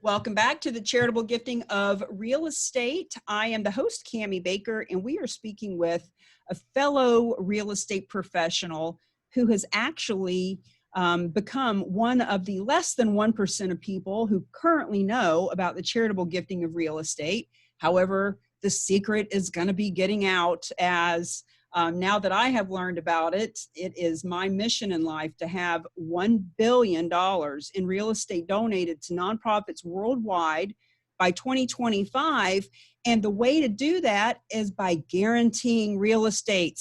Welcome back to the Charitable Gifting of Real Estate. I am the host, Cami Baker, and we are speaking with a fellow real estate professional who has actually become one of the less than 1% of people who currently know about the charitable gifting of real estate. However, the secret is going to be getting out as now that I have learned about it. It is my mission in life to have $1 billion in real estate donated to nonprofits worldwide by 2025. And the way to do that is by guaranteeing real estate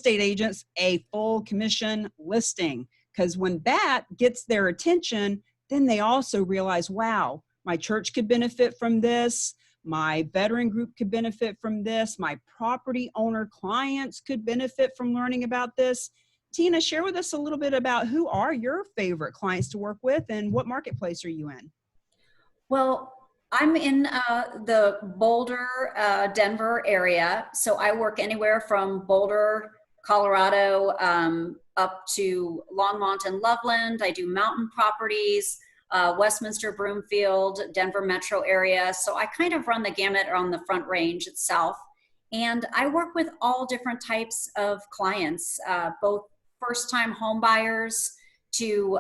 agents a full commission listing. Because when that gets their attention, then they also realize, wow, my church could benefit from this. My veteran group could benefit from this. My property owner clients could benefit from learning about this. Tina, share with us a little bit about who are your favorite clients to work with and what marketplace are you in? Well, I'm in the Boulder, Denver area. So I work anywhere from Boulder, Colorado, up to Longmont and Loveland. I do mountain properties, Westminster, Broomfield, Denver metro area. So I kind of run the gamut on the Front Range itself. And I work with all different types of clients, both first-time home buyers to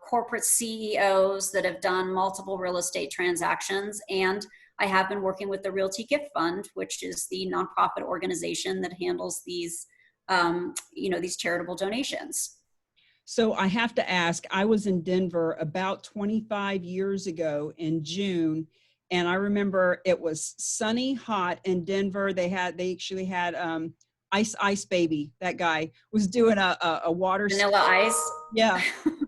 corporate CEOs that have done multiple real estate transactions. And I have been working with the Realty Gift Fund, which is the nonprofit organization that handles these these charitable donations. So I have to ask, I was in Denver about 25 years ago in June, and I remember it was sunny, hot in Denver. They actually had Ice Baby. That guy was doing a water Vanilla ski. Ice. Yeah,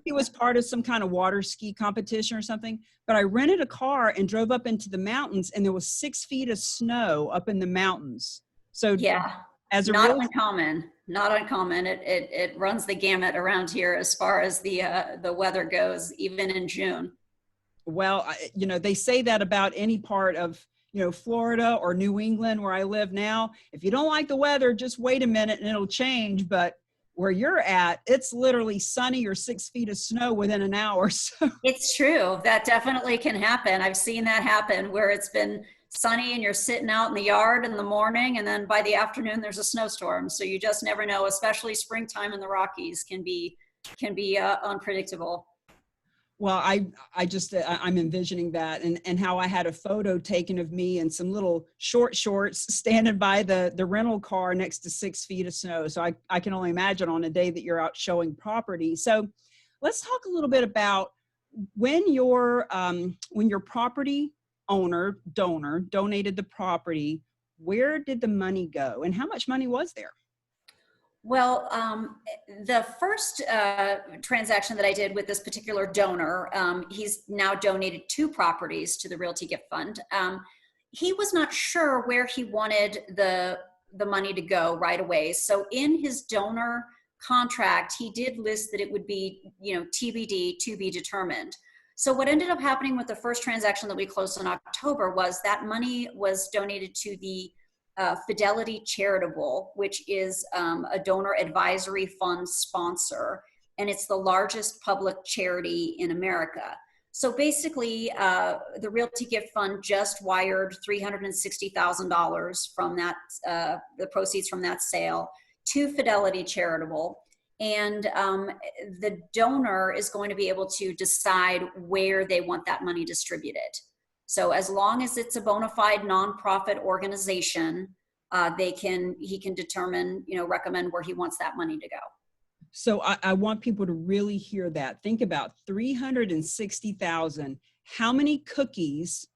he was part of some kind of water ski competition or something. But I rented a car and drove up into the mountains, and there was 6 feet of snow up in the mountains. So yeah, as a not uncommon. It runs the gamut around here as far as the weather goes, even in June. Well, they say that about any part of Florida or New England where I live now. If you don't like the weather, just wait a minute and it'll change. But where you're at, it's literally sunny or 6 feet of snow within an hour. So it's true. That definitely can happen. I've seen that happen where it's been sunny and you're sitting out in the yard in the morning, and then by the afternoon there's a snowstorm. So you just never know, especially springtime in the Rockies can be unpredictable. Well, I'm envisioning that and how I had a photo taken of me in some little shorts standing by the rental car next to 6 feet of snow. So I can only imagine on a day that you're out showing property. So let's talk a little bit about when your property owner, donor donated the property, where did the money go and how much money was there? Well, the first transaction that I did with this particular donor, he's now donated 2 properties to the Realty Gift Fund. He was not sure where he wanted the money to go right away. So in his donor contract, he did list that it would be, TBD, to be determined. So what ended up happening with the first transaction that we closed in October was that money was donated to the Fidelity Charitable, which is a donor advisory fund sponsor, and it's the largest public charity in America. So basically, the Realty Gift Fund just wired $360,000 from that, the proceeds from that sale to Fidelity Charitable. And the donor is going to be able to decide where they want that money distributed. So as long as it's a bona fide nonprofit organization, he can determine, recommend where he wants that money to go. So I want people to really hear that. Think about 360,000. How many cookies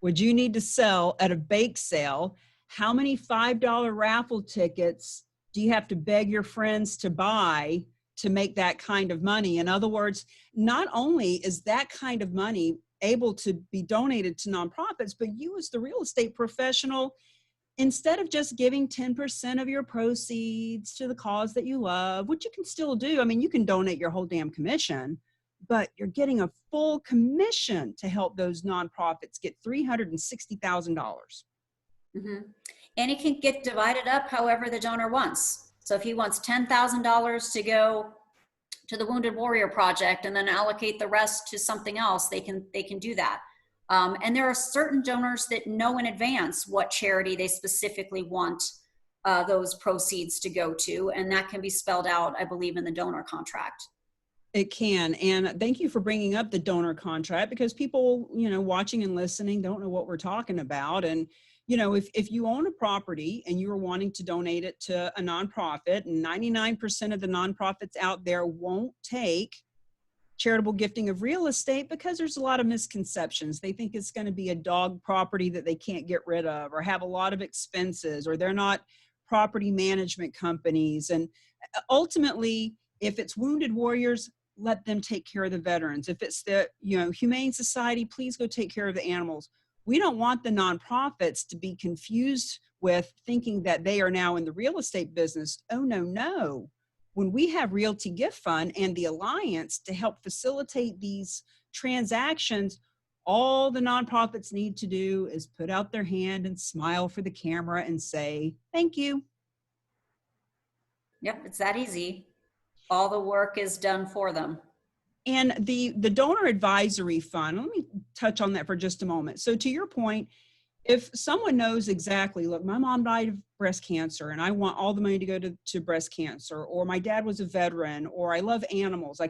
would you need to sell at a bake sale? How many $5 raffle tickets do you have to beg your friends to buy to make that kind of money? In other words, not only is that kind of money able to be donated to nonprofits, but you as the real estate professional, instead of just giving 10% of your proceeds to the cause that you love, which you can still do. I mean, you can donate your whole damn commission, but you're getting a full commission to help those nonprofits get $360,000. Mm-hmm. And it can get divided up however the donor wants. So if he wants $10,000 to go to the Wounded Warrior Project and then allocate the rest to something else, they can do that. And there are certain donors that know in advance what charity they specifically want those proceeds to go to, and that can be spelled out, I believe, in the donor contract. It can. And thank you for bringing up the donor contract, because people, watching and listening don't know what we're talking about. And, if you own a property and you are wanting to donate it to a nonprofit, and 99% of the nonprofits out there won't take charitable gifting of real estate because there's a lot of misconceptions. They think it's going to be a dog property that they can't get rid of, or have a lot of expenses, or they're not property management companies. And ultimately, if it's Wounded Warriors, let them take care of the veterans. If it's the Humane Society, please go take care of the animals. We don't want the nonprofits to be confused with thinking that they are now in the real estate business. Oh, no. When we have Realty Gift Fund and the Alliance to help facilitate these transactions, all the nonprofits need to do is put out their hand and smile for the camera and say, thank you. Yep, it's that easy. All the work is done for them. And the donor advisory fund, let me touch on that for just a moment. So to your point, if someone knows exactly, look, my mom died of breast cancer and I want all the money to go to breast cancer, or my dad was a veteran, or I love animals,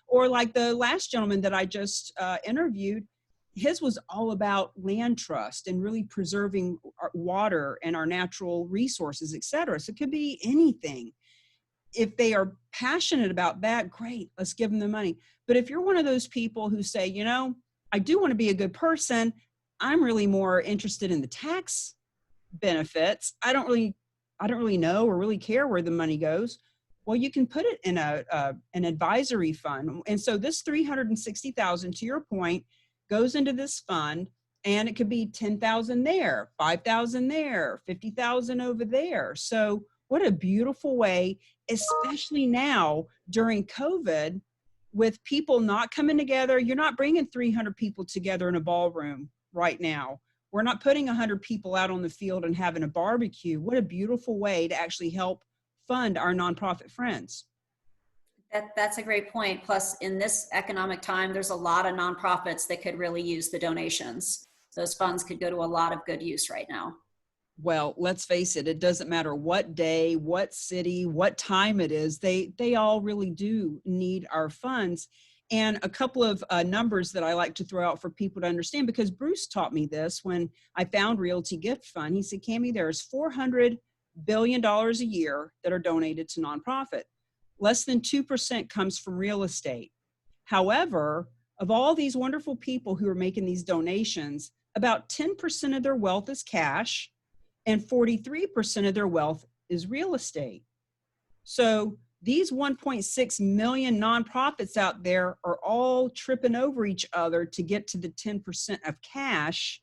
or like the last gentleman that I just interviewed, his was all about land trust and really preserving our water and our natural resources, et cetera. So it could be anything. If they are passionate about that, great, let's give them the money. But if you're one of those people who say, I do want to be a good person, I'm really more interested in the tax benefits, I don't really know or really care where the money goes. Well, you can put it in an advisory fund. And so this $360,000, to your point, goes into this fund, and it could be 10,000 there, 5,000 there, 50,000 over there. So what a beautiful way, especially now during COVID, with people not coming together. You're not bringing 300 people together in a ballroom right now. We're not putting 100 people out on the field and having a barbecue. What a beautiful way to actually help fund our nonprofit friends. That's a great point. Plus, in this economic time, there's a lot of nonprofits that could really use the donations. Those funds could go to a lot of good use right now. Well, let's face it, it doesn't matter what day, what city, what time it is, they all really do need our funds. And a couple of numbers that I like to throw out for people to understand, because Bruce taught me this when I found Realty Gift Fund. He said, Cami, there's $400 billion a year that are donated to nonprofit. Less than 2% comes from real estate. However, of all these wonderful people who are making these donations, about 10% of their wealth is cash, and 43% of their wealth is real estate. So these 1.6 million nonprofits out there are all tripping over each other to get to the 10% of cash,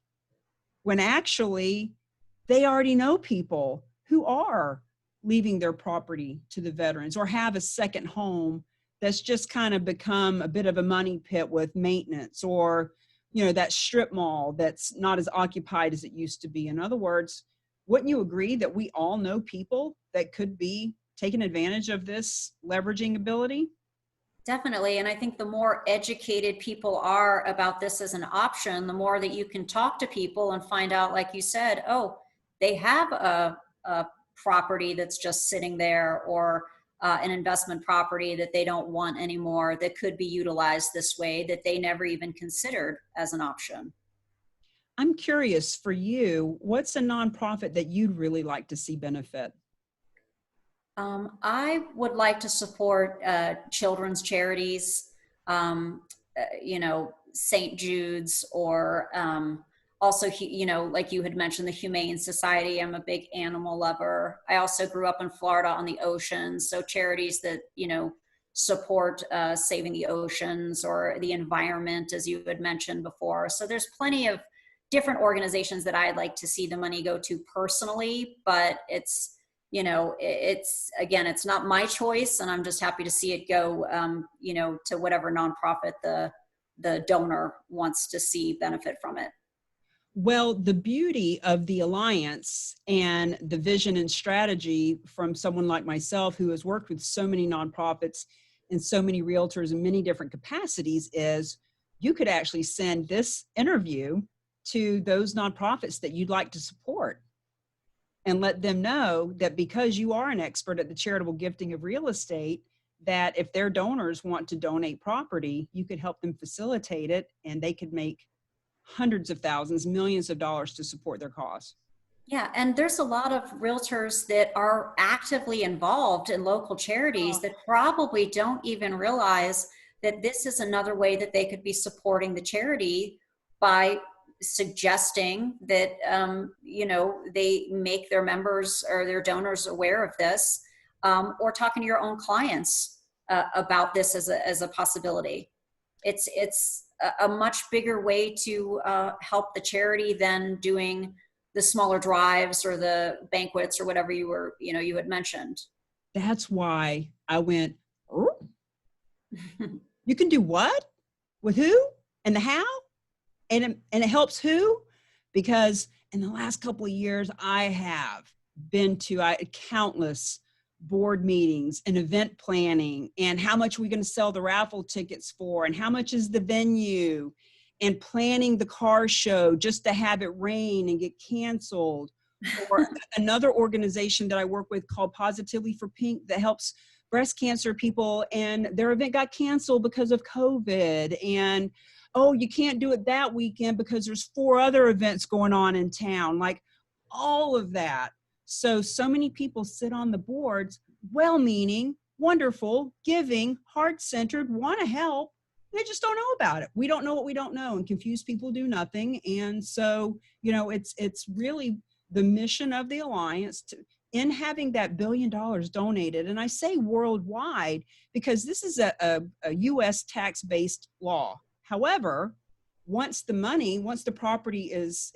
when actually they already know people who are leaving their property to the veterans, or have a second home that's just kind of become a bit of a money pit with maintenance, or that strip mall that's not as occupied as it used to be. In other words, wouldn't you agree that we all know people that could be taking advantage of this leveraging ability? Definitely. And I think the more educated people are about this as an option, the more that you can talk to people and find out, like you said, oh, they have a property that's just sitting there, or an investment property that they don't want anymore that could be utilized this way that they never even considered as an option. I'm curious, for you, what's a nonprofit that you'd really like to see benefit? I would like to support children's charities, St. Jude's, or also, like you had mentioned, the Humane Society. I'm a big animal lover. I also grew up in Florida on the ocean, so charities that, support saving the oceans or the environment, as you had mentioned before. So there's plenty of different organizations that I'd like to see the money go to personally, but it's again, it's not my choice, and I'm just happy to see it go, to whatever nonprofit the donor wants to see benefit from it. Well, the beauty of the Alliance and the vision and strategy from someone like myself, who has worked with so many nonprofits in so many realtors in many different capacities is you could actually send this interview to those nonprofits that you'd like to support and let them know that because you are an expert at the charitable gifting of real estate, that if their donors want to donate property, you could help them facilitate it and they could make hundreds of thousands, millions of dollars to support their cause. Yeah, and there's a lot of realtors that are actively involved in local charities that probably don't even realize that this is another way that they could be supporting the charity by suggesting that they make their members or their donors aware of this, or talking to your own clients about this as a possibility. It's a much bigger way to help the charity than doing the smaller drives or the banquets or whatever you had mentioned. That's why I went, oh, you can do what? With who? And the how? And it helps who? Because in the last couple of years, I have been to countless board meetings and event planning, and how much are we going to sell the raffle tickets for, and how much is the venue, and planning the car show just to have it rain and get canceled. Or another organization that I work with called Positively for Pink that helps breast cancer people, and their event got canceled because of COVID. And, oh, you can't do it that weekend because there's 4 other events going on in town, like all of that. So many people sit on the boards, well-meaning, wonderful, giving, heart-centered, want to help. They just don't know about it. We don't know what we don't know, and confused people do nothing. And so, it's really the mission of the Alliance in having that $1 billion donated. And I say worldwide because this is a U.S. tax-based law. However, once the property is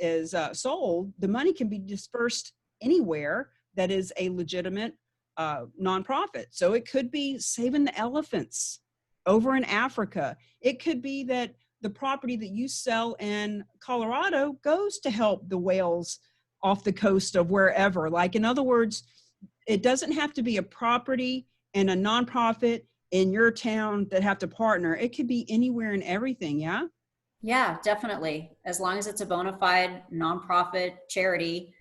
sold, the money can be dispersed anywhere that is a legitimate nonprofit. So it could be saving the elephants over in Africa. It could be that the property that you sell in Colorado goes to help the whales off the coast of wherever. Like, in other words, it doesn't have to be a property and a nonprofit in your town that have to partner. It could be anywhere and everything. Yeah. Yeah, definitely. As long as it's a bona fide nonprofit charity.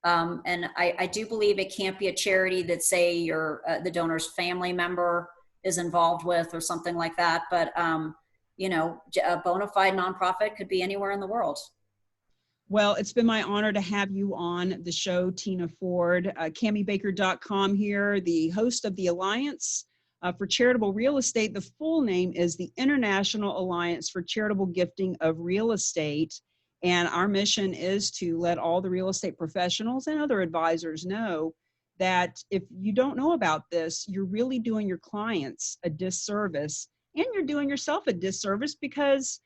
And I do believe it can't be a charity that, say, the donor's family member is involved with or something like that. But, a bona fide nonprofit could be anywhere in the world. Well, it's been my honor to have you on the show, Tina Ford. CamiBaker.com here, the host of the Alliance for Charitable Real Estate. The full name is the International Alliance for Charitable Gifting of Real Estate. And our mission is to let all the real estate professionals and other advisors know that if you don't know about this, you're really doing your clients a disservice, and you're doing yourself a disservice because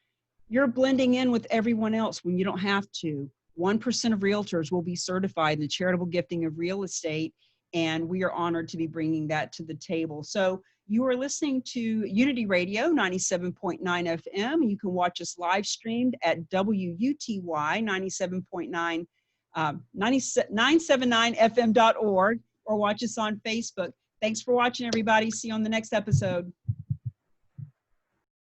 you're blending in with everyone else when you don't have to. 1% of realtors will be certified in the charitable gifting of real estate, and we are honored to be bringing that to the table. So you are listening to Unity Radio 97.9 FM. You can watch us live streamed at WUTY 97.9 979fm.org, or watch us on Facebook. Thanks for watching, everybody. See you on the next episode.